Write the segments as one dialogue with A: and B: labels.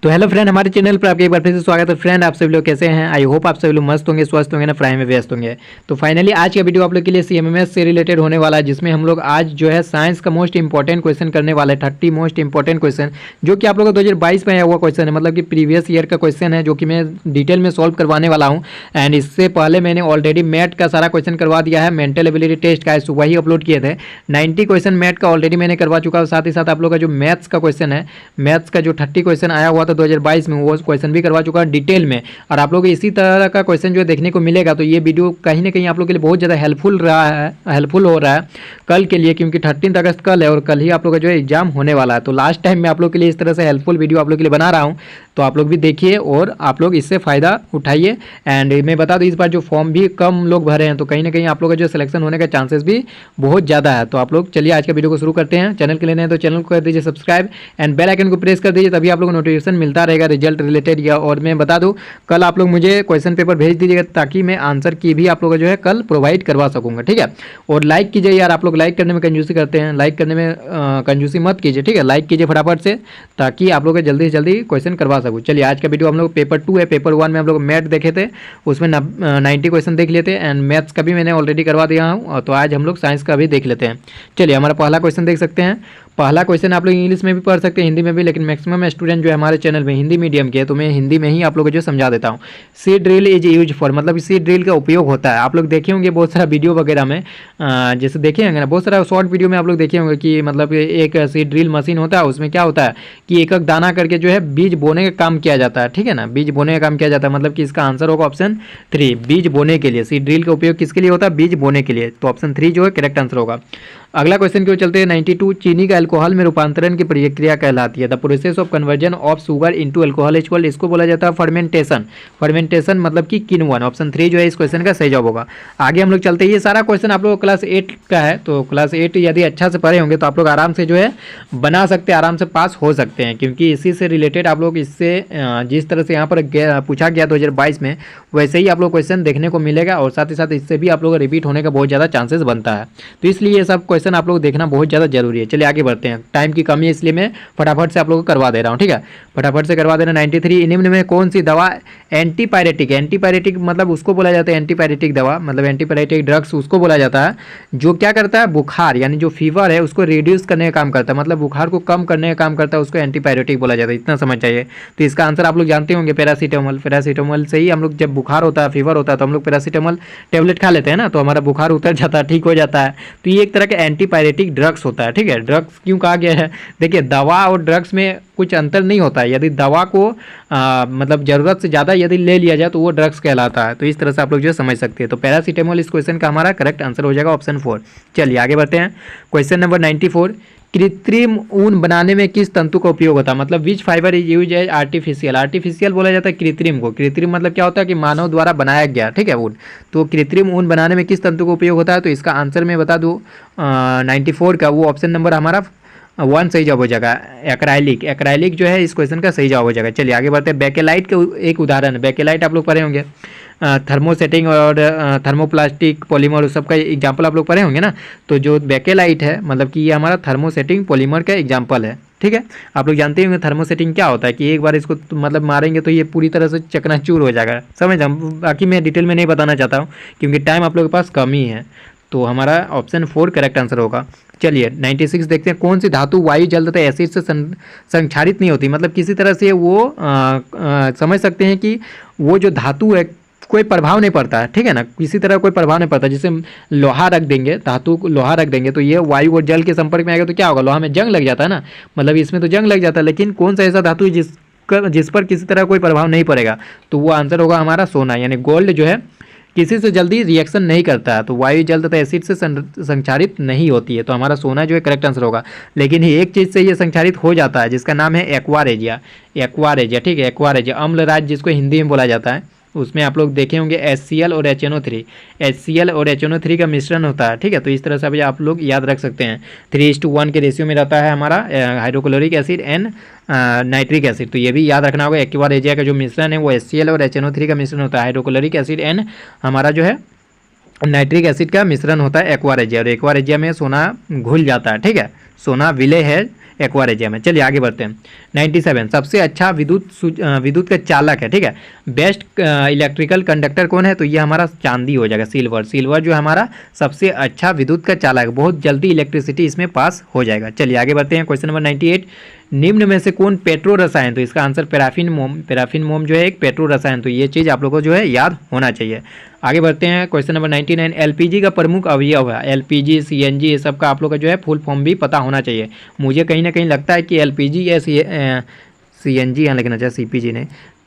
A: तो hello friend, हमारे channel पर आपके एक बार फिर से स्वागत है। फ्रेंड, आप सभी लोग कैसे हैं? आई होप आप सभी लोग मस्त होंगे, स्वस्थ होंगे ना, पढ़ाई में व्यस्त होंगे। तो फाइनली आज का वीडियो आप लोग के लिए सीएमएमएस से रिलेटेड होने वाला है, जिसमें हम लोग आज जो है साइंस का मोस्ट इंपॉर्टेंट क्वेश्चन करने वाले हैं। 30 मोस्ट इंपॉर्टेंट क्वेश्चन जो कि आप लोगों को 2022 में आया हुआ क्वेश्चन है, मतलब कि प्रीवियस ईयर का क्वेश्चन है, जो कि मैं डिटेल में सॉल्व करवाने वाला हूँ। एंड इससे पहले मैंने ऑलरेडी मैथ का सारा क्वेश्चन करवा दिया है, मेंटल एबिलिटी टेस्ट का सुबह ही अपलोड किए थे। 90 क्वेश्चन मैथ का ऑलरेडी मैंने करवा चुका हूँ। साथ ही साथ आप लोग का जो मैथ्स का क्वेश्चन है, मैथ्स का जो 30 क्वेश्चन आया हुआ था 2022 में, वो क्वेश्चन भी करवा चुका है डिटेल में। और आप लोग को इसी तरह का क्वेश्चन जो देखने को मिलेगा, तो ये वीडियो कहीं ना कहीं आप लोग के लिए बहुत ज़्यादा हेल्पफुल हो रहा है कल के लिए, क्योंकि 13 अगस्त कल है और कल ही आप लोग का जो एग्जाम होने वाला है। तो लास्ट टाइम मैं आप लोग के लिए इस तरह से हेल्पफुल वीडियो आप लोग के लिए बना रहा हूँ, तो आप लोग भी देखिए और आप लोग इससे फ़ायदा उठाइए। एंड मैं बता दूँ, इस बार जो फॉर्म भी कम लोग भरे हैं, तो कहीं ना कहीं आप लोग का जो सिलेक्शन होने का चांसेस भी बहुत ज़्यादा है। तो आप लोग चलिए आज का वीडियो को शुरू करते हैं। चैनल के लिए नए तो चैनल को कर दीजिए सब्सक्राइब एंड बेल आइकन को प्रेस कर दीजिए, तभी आप लोग को नोटिफिकेशन मिलता रहेगा रिजल्ट रिलेटेड या। और मैं बता दूं, कल आप लोग मुझे क्वेश्चन पेपर भेज दीजिएगा, ताकि मैं आंसर की भी आप लोगों को जो है कल प्रोवाइड करवा सकूंगा, ठीक है। और लाइक कीजिए यार, आप लोग लाइक करने में कंजूसी करते हैं, लाइक करने में कंजूसी मत कीजिए, ठीक है। लाइक कीजिए फटाफट से, ताकि आप लोग जल्दी से जल्दी क्वेश्चन करवा सकूँ। चलिए आज का वीडियो हम लोग पेपर 2 है। पेपर 1 में हम लोग मैथ देखे थे, उसमें 90 क्वेश्चन देख लेते हैं। एंड मैथ्स का भी मैंने ऑलरेडी करवा दिया हूँ, तो आज हम लोग साइंस का भी देख लेते हैं। चलिए हमारा पहला क्वेश्चन देख सकते हैं। पहला क्वेश्चन आप लोग इंग्लिश में भी पढ़ सकते हैं, हिंदी में भी, लेकिन मैक्सिमम स्टूडेंट जो है हमारे चैनल में हिंदी मीडियम के, तो मैं हिंदी में ही आप लोगों को जो समझा देता हूँ। सी ड्रिल इज यूज फॉर, मतलब सी ड्रिल का उपयोग होता है। आप लोग देखे होंगे बहुत सारा वीडियो वगैरह में, जैसे देखे होंगे ना, बहुत सारा शॉर्ट वीडियो में आप लोग देखे होंगे कि मतलब एक सी ड्रिल मशीन होता है, उसमें क्या होता है कि एक एक दाना करके जो है बीज बोने का काम किया जाता है, ठीक है ना। बीज बोने का काम किया जाता है, मतलब कि इसका आंसर होगा ऑप्शन 3, बीज बोने के लिए। सी ड्रिल का उपयोग किसके लिए होता है? बीज बोने के लिए। तो ऑप्शन 3 जो है करेक्ट आंसर होगा। अगला क्वेश्चन की ओर चलते हैं। 92, चीनी का अल्कोहल में रूपांतरण की प्रक्रिया कहलाती है। The process of conversion of sugar into alcohol is called, इसको बोला जाता है फर्मेंटेशन। फर्मेंटेशन मतलब कि किण्वन। ऑप्शन 3 जो है इस क्वेश्चन का सही जवाब होगा। आगे हम लोग चलते हैं। ये सारा क्वेश्चन आप लोग क्लास 8 का है, तो क्लास 8 यदि अच्छा से पढ़े होंगे तो आप लोग आराम से जो है बना सकते हैं, आराम से पास हो सकते हैं, क्योंकि इसी से रिलेटेड आप लोग इससे जिस तरह से यहाँ पर पूछा गया 2022 में, वैसे ही आप लोग क्वेश्चन देखने को मिलेगा। और साथ ही साथ इससे भी आप लोग रिपीट होने का बहुत ज़्यादा चांसेस बनता है, तो इसलिए ये सब क्वेश्चन आप लोग देखना बहुत ज़्यादा जरूरी है। चलिए आगे बढ़ते हैं, टाइम की कमी है इसलिए मैं फटाफट से आप लोगों को करवा दे रहा हूँ, ठीक है। फटाफट से करवा देना। 93, निम्न में कौन सी दवा एंटीपायरेटिक, एंटीपायरेटिक मतलब उसको बोला जाता है, एंटीपायरेटिक दवा मतलब एंटीपायरेटिक ड्रग्स उसको बोला जाता है जो क्या करता है, बुखार यानी जो फीवर है उसको रिड्यूस करने का काम करता है, मतलब बुखार को कम करने का काम करता है, उसको एंटीपायरेटिक बोला जाता है। इतना समझ चाहिए। तो इसका आंसर आप लोग जानते होंगे, पैरासीटामोल। पैरासीटामोल से ही हम लोग जब बुखार होता है, फीवर होता है, तो हम लोग पैरासीटामोल टेबलेट खा लेते हैं ना, तो हमारा बुखार उतर जाता है, ठीक हो जाता है। तो ये एक तरह का एंटीपायरेटिक ड्रग्स होता है, ठीक है। ड्रग्स क्यों कहा गया है? देखिए, दवा और ड्रग्स में कुछ अंतर नहीं होता है। यदि दवा को मतलब ज़रूरत से ज़्यादा यदि ले लिया जाए तो वो ड्रग्स कहलाता है। तो इस तरह से आप लोग जो समझ सकते हैं। तो पैरासीटामोल इस क्वेश्चन का हमारा करेक्ट आंसर हो जाएगा ऑप्शन 4। चलिए आगे बढ़ते हैं। क्वेश्चन नंबर 94, कृत्रिम ऊन बनाने में किस तंतु का उपयोग होता है? मतलब which fibre is use as artificial. Artificial बोला जाता है कृत्रिम को। कृत्रिम मतलब क्या होता है कि मानव द्वारा बनाया गया, ठीक है, ऊन। तो कृत्रिम ऊन बनाने में किस तंतु का उपयोग होता है? तो इसका आंसर मैं बता दूँ 94 का, वो ऑप्शन नंबर हमारा 1 सही जवाब हो जाएगा। एक्राइलिक, एक्राइलिक जो है इस क्वेश्चन का सही जवाब हो जाएगा। चलिए आगे बढ़ते हैं। बेकेलाइट के एक उदाहरण, बेकेलाइट आप लोग पढ़े होंगे, थर्मोसेटिंग और थर्मोप्लास्टिक पॉलीमर, उस सब का एग्जाम्पल आप लोग पढ़े होंगे ना। तो जो बेकेलाइट है, मतलब कि ये हमारा थर्मोसेटिंग पॉलीमर का एग्जाम्पल है, ठीक है। आप लोग जानते होंगे थर्मोसेटिंग क्या होता है, कि एक बार इसको मतलब मारेंगे तो ये पूरी तरह से चकनाचूर हो जाएगा, समझ। बाकी मैं डिटेल में नहीं बताना चाहता हूँ, क्योंकि टाइम आप लोगों के पास कम ही है। तो हमारा ऑप्शन 4 करेक्ट आंसर होगा। चलिए 96 देखते हैं। कौन सी धातु वायु जल तथा एसिड से संक्षारित नहीं होती? मतलब किसी तरह से वो समझ सकते हैं कि वो जो धातु है कोई प्रभाव नहीं पड़ता है, ठीक है ना, किसी तरह कोई प्रभाव नहीं पड़ता। जैसे लोहा रख देंगे, धातु को लोहा रख देंगे, तो ये वायु और जल के संपर्क में आएगा तो क्या होगा? लोहा में जंग लग जाता है ना, मतलब इसमें तो जंग लग जाता है। लेकिन कौन सा ऐसा धातु जिस पर किसी तरह कोई प्रभाव नहीं पड़ेगा? तो वो आंसर होगा हमारा सोना, यानी गोल्ड जो है किसी से जल्दी रिएक्शन नहीं करता है, तो वायु जल तथा एसिड से संक्षारित नहीं होती है। तो हमारा सोना जो है करेक्ट आंसर होगा। लेकिन एक चीज़ से ये संक्षारित हो जाता है, जिसका नाम है एक्वारेजिया। एक्वारेजिया, ठीक है, एक्वारेजिया अम्लराज जिसको हिंदी में बोला जाता है। उसमें आप लोग देखे होंगे HCl और HNO3, HCl और HNO3 का मिश्रण होता है, ठीक है। तो इस तरह से अभी आप लोग याद रख सकते हैं। 3:1 के रेशियो में रहता है हमारा hydrochloric acid and nitric acid. तो ये भी याद रखना होगा। एक्वारेजिया का जो मिश्रण है वो HCl और HNO3 का मिश्रण होता है। हाइड्रोक्लोरिक एसिड एंड हमारा जो है नाइट्रिक एसिड का मिश्रण होता है एक्वारेजिया, और एक्वारेजिया में सोना घुल जाता है, ठीक है। सोना विलय है एक्वारियम है। चलिए आगे बढ़ते हैं। 97 सबसे अच्छा विद्युत का चालक है, ठीक है। बेस्ट इलेक्ट्रिकल कंडक्टर कौन है, तो ये हमारा चांदी हो जाएगा, सिल्वर जो हमारा सबसे अच्छा विद्युत का चालक, बहुत जल्दी इलेक्ट्रिसिटी इसमें पास हो जाएगा। चलिए आगे बढ़ते हैं। क्वेश्चन नंबर 98 निम्न में से कौन पेट्रो रसायन, तो इसका आंसर पैराफिन मोम जो है एक पेट्रो रसायन, तो ये चीज़ आप लोगों को जो है याद होना चाहिए। आगे बढ़ते हैं। क्वेश्चन नंबर 99 एलपीजी का प्रमुख अवयव है, एलपीजी सीएनजी ये सब का आप लोग का जो है फुल फॉर्म भी पता होना चाहिए। मुझे कहीं ना कहीं लगता है कि एलपीजी या सीएनजी यहाँ लिखना चाहिए, सीपीजी नहीं,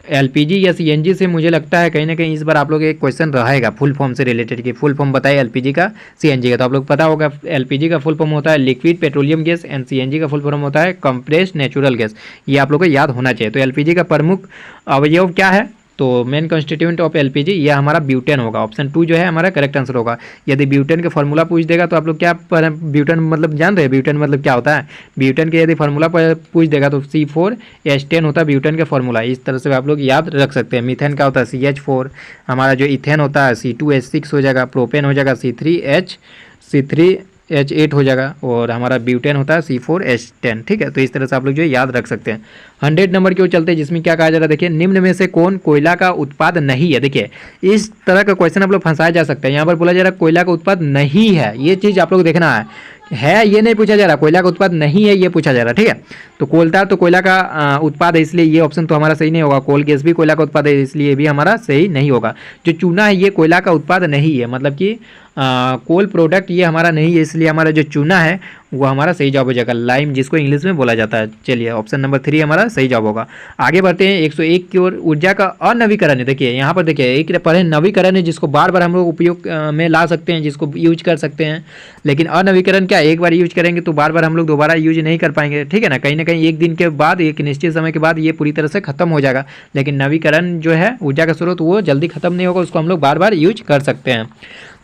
A: एलपीजी या सीएनजी से मुझे लगता है कहीं ना कहीं इस बार आप लोग एक क्वेश्चन रहेगा फुल फॉर्म से रिलेटेड की फुल फॉर्म बताइए एलपीजी का सीएनजी का, तो आप लोग पता होगा एलपीजी का फुल फॉर्म होता है liquid petroleum gas and CNG का फुल फॉर्म होता है कंप्रेस्ड नेचुरल गैस, ये आप लोग को याद होना चाहिए। तो एलपीजी का प्रमुख अवयव क्या है, तो मेन कॉन्स्टिट्यूएंट ऑफ एलपीजी ये हमारा ब्यूटेन होगा, ऑप्शन 2 जो है हमारा करेक्ट आंसर होगा। यदि ब्यूटेन का फार्मूला पूछ देगा तो आप लोग क्या ब्यूटेन मतलब जान रहे हैं ब्यूटेन मतलब क्या होता है, ब्यूटेन के यदि फार्मूला पूछ देगा तो C4H10 होता है ब्यूटेन का फार्मूला, इस तरह से आप लोग याद रख सकते हैं। मीथेन का होता है CH4, हमारा जो इथेन होता है C2H6 हो जाएगा, प्रोपेन हो जाएगा C3H8 हो जाएगा, और हमारा ब्यूटेन होता है C4H10, ठीक है। तो इस तरह से आप लोग जो है याद रख सकते हैं। 100 नंबर की ओर चलते हैं जिसमें क्या कहा जा रहा है, देखिए निम्न में से कौन कोयला का उत्पाद नहीं है। देखिए इस तरह का क्वेश्चन आप लोग फंसाया जा सकते हैं, यहाँ पर बोला जा रहा है कोयला का उत्पाद नहीं है, ये चीज़ आप लोग देखना है ये नहीं पूछा जा रहा, कोयला का उत्पाद नहीं है ये पूछा जा रहा है, ठीक है। तो कोलता तो कोयला का उत्पाद है, इसलिए ये ऑप्शन तो हमारा सही नहीं होगा। कोल गैस भी कोयला का उत्पाद है, इसलिए भी हमारा सही नहीं होगा। जो चूना है ये कोयला का उत्पाद नहीं है, मतलब कि कोल प्रोडक्ट ये हमारा नहीं है, इसलिए हमारा जो चूना है वो हमारा सही जवाब हो जाएगा, लाइम जिसको इंग्लिश में बोला जाता है। चलिए ऑप्शन नंबर 3 हमारा सही जवाब होगा। आगे बढ़ते हैं। 101 की ओर ऊर्जा का अनवीकरण है। देखिए यहाँ पर देखिए एक पहले नवीकरण है जिसको बार बार हम लोग उपयोग में ला सकते हैं, जिसको यूज कर सकते हैं, लेकिन अनवीकरण क्या एक बार यूज करेंगे तो बार बार हम लोग दोबारा यूज नहीं कर पाएंगे, ठीक है ना। कहीं ना कहीं एक दिन के बाद एक निश्चित समय के बाद ये पूरी तरह से खत्म हो जाएगा, लेकिन नवीकरण जो है ऊर्जा का स्रोत वो जल्दी खत्म नहीं होगा, उसको हम लोग बार बार यूज कर सकते हैं।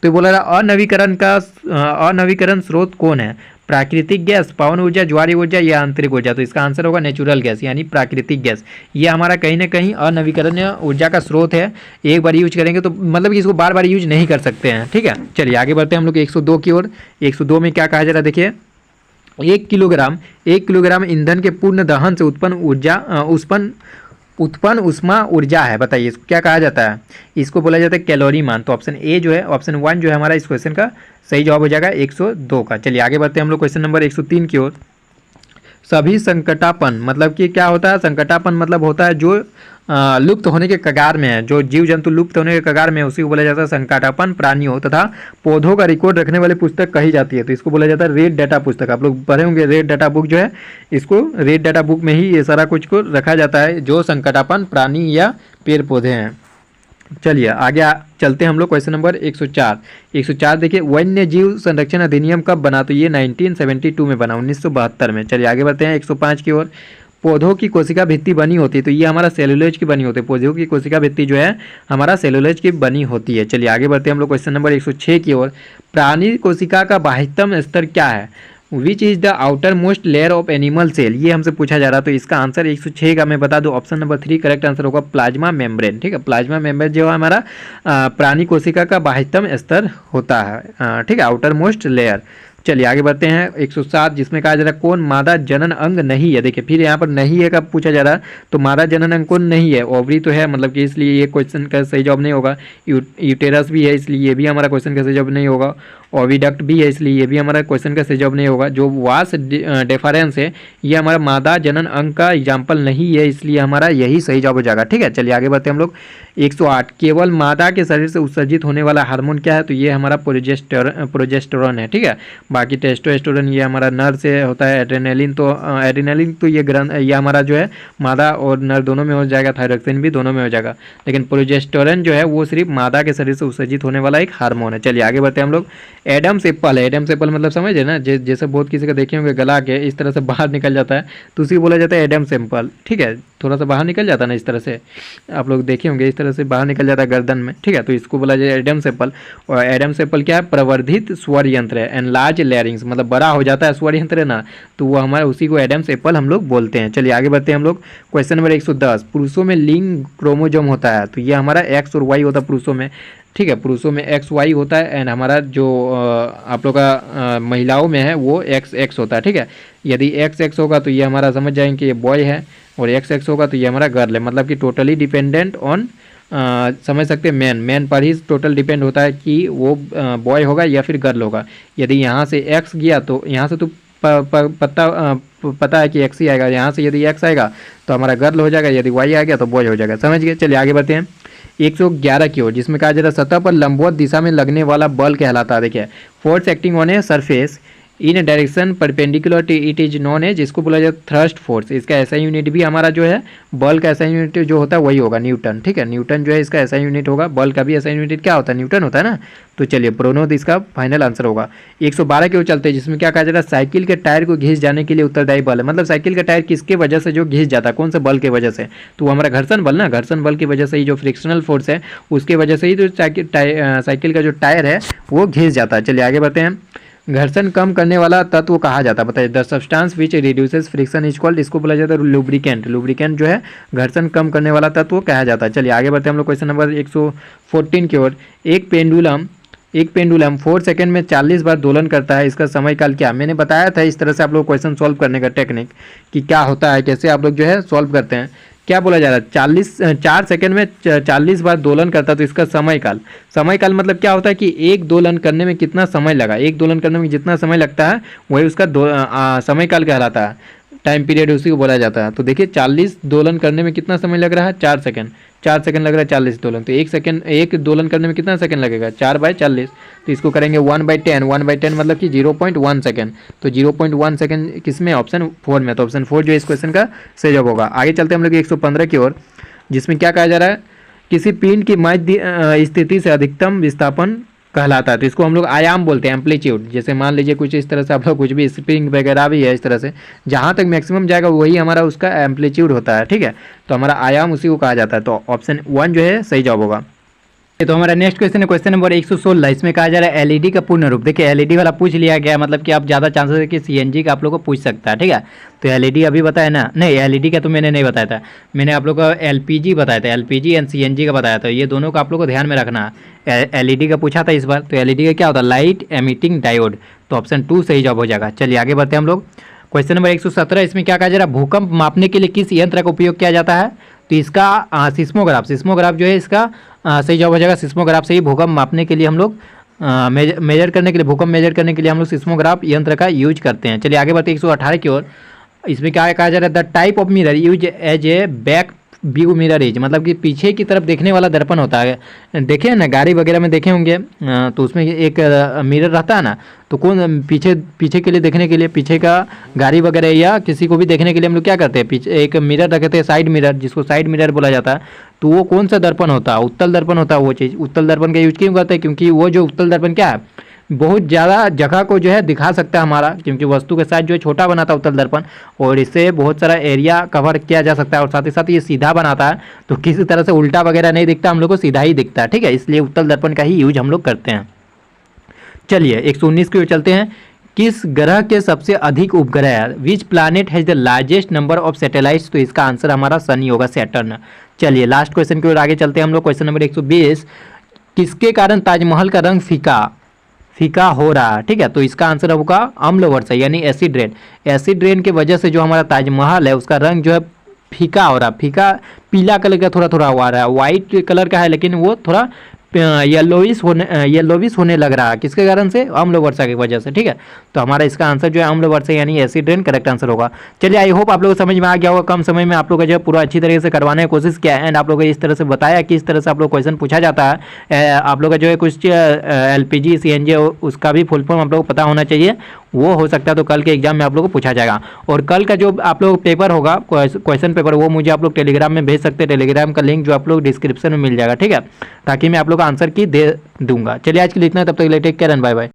A: तो बोला रहा अनवीकरण स्रोत कौन है, प्राकृतिक गैस, पवन ऊर्जा, ज्वारीय ऊर्जा या आंतरिक ऊर्जा, तो इसका आंसर होगा नेचुरल गैस यानी प्राकृतिक गैस। ये हमारा कहीं ना कहीं अनवीकरणीय ऊर्जा का स्रोत है, एक बार यूज करेंगे तो मतलब कि इसको बार बार यूज नहीं कर सकते हैं, ठीक है। चलिए आगे बढ़ते हैं हम लोग 102 की ओर। 102 में क्या कहा जा रहा है, देखिए 1 किलोग्राम ईंधन के पूर्ण दहन से उत्पन्न उष्मा ऊर्जा है, बताइए इसको क्या कहा जाता है, इसको बोला जाता है कैलोरी मान। तो ऑप्शन ए जो है ऑप्शन 1 जो है हमारा इस क्वेश्चन का सही जवाब हो जाएगा 102 का। चलिए आगे बढ़ते हैं हम लोग क्वेश्चन नंबर 103 की ओर। सभी संकटापन मतलब कि क्या होता है, संकटापन मतलब होता है जो लुप्त होने के कगार में है, जो जीव जंतु लुप्त होने के कगार में है उसी को बोला जाता है संकटापन प्राणियों तथा पौधों का रिकॉर्ड रखने वाली पुस्तक कही जाती है, तो इसको बोला जाता है रेड डाटा पुस्तक। आप लोग पढ़े होंगे रेड डाटा बुक जो है, इसको रेड डाटा बुक में ही ये सारा कुछ को रखा जाता है जो संकटापन प्राणी या पेड़ पौधे हैं। चलिए आगे चलते हैं हम लोग क्वेश्चन नंबर 104 देखिए वन्य जीव संरक्षण अधिनियम कब बना, तो ये 1972 में बना, 1972 में। चलिए आगे बढ़ते हैं 105 की ओर। पौधों की कोशिका भित्ति बनी होती है, तो ये हमारा सेलुलोज की बनी होती है, पौधों की कोशिका भित्ति जो है हमारा सेलुलोज की बनी होती है। चलिए आगे बढ़ते हैं हम लोग क्वेश्चन नंबर 106 की ओर। प्राणी कोशिका का बाह्यतम स्तर क्या है, which is the outer most layer of animal cell, ये हमसे पूछा जा रहा है। तो इसका आंसर 106 का मैं बता दूं ऑप्शन नंबर 3 करेक्ट आंसर होगा प्लाज्मा मेम्ब्रेन, ठीक है। प्लाज्मा मेम्ब्रेन जो है हमारा प्राणी कोशिका का बाह्यतम स्तर होता है, ठीक है, आउटर मोस्ट लेयर। चलिए आगे बढ़ते हैं 107 जिसमें कहा जा रहा है कौन मादा जनन अंग नहीं है। देखिए फिर यहाँ पर नहीं है कब पूछा जा रहा है, तो मादा जनन अंग कौन नहीं है, ओवरी तो है, मतलब कि इसलिए ये क्वेश्चन का सही जवाब नहीं होगा। यूटेरस भी है इसलिए ये भी हमारा क्वेश्चन का सही जवाब नहीं होगा। ओविडक्ट भी है इसलिए ये भी हमारा क्वेश्चन का सही जवाब नहीं होगा। जो वास डेफरेंस है ये हमारा मादा जनन अंग का एग्जाम्पल नहीं है, इसलिए हमारा यही सही जवाब हो जाएगा, ठीक है। चलिए आगे बढ़ते हैं हम लोग 108 केवल मादा के शरीर से उत्सर्जित होने वाला हार्मोन क्या है, तो ये हमारा प्रोजेस्टेरॉन है, ठीक है। बाकी टेस्टोस्टेरोन ये हमारा नर से होता है। एड्रेनालिन तो ये हमारा जो है मादा और नर दोनों में हो जाएगा, थायरोक्सिन भी दोनों में हो जाएगा, लेकिन प्रोजेस्टेरॉन जो है वो सिर्फ मादा के शरीर से उत्सर्जित होने वाला एक हार्मोन है। चलिए आगे बढ़ते हैं हम लोग। एडम्स एप्पल है, एडम्स एप्पल मतलब समझे ना, जैसे बहुत किसी का देखे होंगे गला के इस तरह से बाहर निकल जाता है तो उसी बोला जाता है एडम्स एप्पल, ठीक है। थोड़ा सा बाहर निकल जाता है ना इस तरह से, आप लोग देखे होंगे इस तरह से बाहर निकल जाता है गर्दन में, ठीक है, तो इसको बोला जाए एडम्स एप्पल। और एडम्स एप्पल क्या है, प्रवर्धित स्वर यंत्र है, एनलार्ज लैरिंग्स मतलब बड़ा हो जाता है स्वर यंत्र है ना, तो वो हमारा उसी को एडम्स एप्पल हम लोग बोलते हैं। चलिए आगे बढ़ते हैं हम लोग क्वेश्चन नंबर 110 पुरुषों में लिंग क्रोमोजोम होता है, तो ये हमारा एक्स और वाई होता है पुरुषों में, ठीक है, पुरुषों में एक्स वाई होता है एंड हमारा जो आप लोग का महिलाओं में है वो एक्स एक्स होता है। ठीक है, यदि एक्स एक्स होगा तो ये हमारा समझ जाएंगे कि ये बॉय है, और एक्स एक्स होगा तो ये हमारा गर्ल है, मतलब कि टोटली डिपेंडेंट ऑन समझ सकते हैं मैन पर ही टोटल डिपेंड होता है कि वो बॉय होगा या फिर गर्ल होगा। यदि यहाँ से एक्स गया तो यहाँ से तो पता है कि एक्स ही आएगा, यहाँ से यदि एक्स आएगा तो हमारा गर्ल हो जाएगा, यदि वाई आ गया तो बॉय हो जाएगा। समझ गए, चलिए आगे बढ़ते हैं 111 की ओर, जिसमें कहा जा रहा है सतह पर लंबवत दिशा में लगने वाला बल कहलाता है। देखिए, force acting on a surface in direction perpendicular to it is known है, जिसको बोला जाता है थ्रस्ट फोर्स। इसका ऐसा यूनिट भी हमारा जो है बल का ऐसा यूनिट जो होता है वही होगा न्यूटन। ठीक है, न्यूटन जो है इसका ऐसा यूनिट होगा, बल का भी ऐसा यूनिट क्या होता है, न्यूटन होता है ना। तो चलिए प्रोनोद इसका फाइनल आंसर होगा। 112 की ओर चलते हैं, जिसमें क्या कहा जा रहा है साइकिल के टायर को घिस जाने के लिए उत्तरदायी बल है। मतलब साइकिल का टायर किसके वजह से जो घिस जाता है, कौन से बल के वजह से, तो वो हमारा घर्षण बल ना, घर्षण बल की वजह से ही जो फ्रिक्शनल फोर्स है उसके वजह से ही जो साइकिल का जो टायर है वो घिस जाता है। चलिए आगे बढ़ते हैं। घर्षण कम करने वाला तत्व कहा जाता है, बताइए। The substance which reduces friction is called, इसको बोला जाता है लुब्रिकेंट। लुब्रिकेंट जो है घर्षण कम करने वाला तत्व कहा जाता है। चलिए आगे बढ़ते हैं हम लोग क्वेश्चन नंबर 114 की ओर। एक पेंडुलम 4 सेकंड में 40 बार दोलन करता है, इसका समय काल क्या। मैंने बताया था इस तरह से आप लोग क्वेश्चन सॉल्व करने का टेक्निक कि क्या होता है, कैसे आप लोग जो है सॉल्व करते हैं। क्या बोला जा रहा है 4 सेकंड में 40 बार दोलन करता है, तो इसका समय काल मतलब क्या होता है कि एक दोलन करने में कितना समय लगा, एक दोलन करने में जितना समय लगता है वही उसका समय काल कहलाता है, टाइम पीरियड उसी को बोला जाता है। तो देखिए 40 दोलन करने में कितना समय लग रहा है, 4 सेकंड लग रहा है 40 दोलन, तो एक दोलन करने में कितना सेकंड लगेगा, 4/40। तो इसको करेंगे 1/10 मतलब कि 0.1 सेकंड। तो 0.1 सेकंड किस में, ऑप्शन 4 में। तो ऑप्शन 4 जो है इस क्वेश्चन का सही जवाब होगा। आगे चलते हैं हम लोग 115 की ओर, जिसमें क्या कहा जा रहा है किसी पिंड की मध्य स्थिति से अधिकतम विस्थापन कहलाता है। तो इसको हम लोग आयाम बोलते हैं, एम्पलीट्यूड। जैसे मान लीजिए कुछ इस तरह से आप लोग कुछ भी स्प्रिंग वगैरह भी है इस तरह से, जहाँ तक मैक्सिमम जाएगा वही हमारा उसका एम्पलीट्यूड होता है। ठीक है, तो हमारा आयाम उसी को कहा जाता है। तो ऑप्शन 1 जो है सही जवाब होगा। तो हमारा नेक्स्ट क्वेश्चन है क्वेश्चन नंबर 116। इसमें कहा जा रहा है एलईडी का पूर्ण रूप। देखिए एलईडी वाला पूछ लिया गया, मतलब कि आप ज़्यादा चांसेस है कि सीएनजी का आप लोग को पूछ सकता है। ठीक है, तो एलईडी अभी बताया ना, नहीं एलईडी का तो मैंने नहीं बताया था, मैंने आप लोग को एलपीजी बताया था, एलपीजी एंड सीएनजी का बताया था। ये दोनों का आप लोग को ध्यान में रखना है। एलईडी का पूछा था इस बार, तो एलईडी का क्या होता है, लाइट एमिटिंग डायोड। तो ऑप्शन 2 सही जवाब हो जाएगा। चलिए आगे बढ़ते हैं हम लोग क्वेश्चन नंबर 117। इसमें क्या कहा जा रहा है भूकंप मापने के लिए किस यंत्र का उपयोग किया जाता है। तो इसका सिस्मोग्राफ जो है इसका सही जवाब हो जाएगा। सिस्मोग्राफ से ही भूकंप मापने के लिए हम लोग मेजर करने के लिए, भूकंप मेजर करने के लिए हम लोग सिस्मोग्राफ यंत्र का यूज करते हैं। चलिए आगे बढ़ते हैं 118 की ओर। इसमें क्या कहा जा रहा है the type of mirror use as a back view mirror is, मतलब कि पीछे की तरफ देखने वाला दर्पण होता है। देखे ना गाड़ी वगैरह में देखे होंगे, तो उसमें एक मिरर रहता है ना, तो कौन पीछे के लिए देखने के लिए, पीछे का गाड़ी वगैरह या किसी को भी देखने के लिए हम लोग क्या करते हैं, पीछे एक मिरर रखते हैं, साइड मिरर, जिसको साइड मिरर बोला जाता है। तो वो कौन सा दर्पण होता है, उत्तल दर्पण होता है। वो चीज़ उत्तल दर्पण का यूज क्यों करते हैं, क्योंकि वो जो उत्तल दर्पण क्या है, बहुत ज़्यादा जगह को जो है दिखा सकता है हमारा, क्योंकि वस्तु के साथ जो है छोटा बनाता है उत्तल दर्पण, और इससे बहुत सारा एरिया कवर किया जा सकता है। और साथ ही साथ ये सीधा बनाता है, तो किसी तरह से उल्टा वगैरह नहीं दिखता, हम लोग को सीधा ही दिखता है। ठीक है, इसलिए उत्तल दर्पण का ही यूज हम लोग करते हैं। चलिए 119 की ओर चलते हैं। किस ग्रह के सबसे अधिक उपग्रह है, विच planet has the largest number of satellites. तो इसका आंसर हमारा शनि होगा, सैटर्न। चलिए लास्ट क्वेश्चन की ओर आगे चलते हैं हम लोग क्वेश्चन नंबर 120। किसके कारण ताजमहल का रंग फीका हो रहा है। ठीक है, तो इसका आंसर होगा अम्ल वर्षा यानी एसिड रेन। एसिड रेन की वजह से जो हमारा ताजमहल है उसका रंग जो है फीका हो रहा है, फीका पीला कलर का थोड़ा थोड़ा हुआ रहा है, वाइट कलर का है लेकिन वो थोड़ा येलोविश होने लग रहा है। किसके कारण से, अम्ल वर्षा की वजह से। ठीक है, तो हमारा इसका आंसर जो है अम्ल वर्षा यानी एसिड रेन करेक्ट आंसर होगा। चलिए आई होप आप लोगों को समझ में आ गया होगा। कम समय में आप लोग का जो है पूरा अच्छी तरीके से करवाने की कोशिश किया है, एंड आप लोग को इस तरह से बताया कि इस तरह से आप लोग क्वेश्चन पूछा जाता है। आप लोग का जो है कुछ एलपीजी सीएनजी उसका भी फुल फॉर्म आप लोग को पता होना चाहिए, वो हो सकता है तो कल के एग्जाम में आप लोग को पूछा जाएगा। और कल का जो आप लोग पेपर होगा क्वेश्चन पेपर, वो मुझे आप लोग टेलीग्राम में भेज सकते हैं। टेलीग्राम का लिंक जो आप लोग डिस्क्रिप्शन में मिल जाएगा। ठीक है, ताकि मैं आप लोग का आंसर की दे दूंगा। चलिए आज के लिए इतना, तब तक take care and bye bye.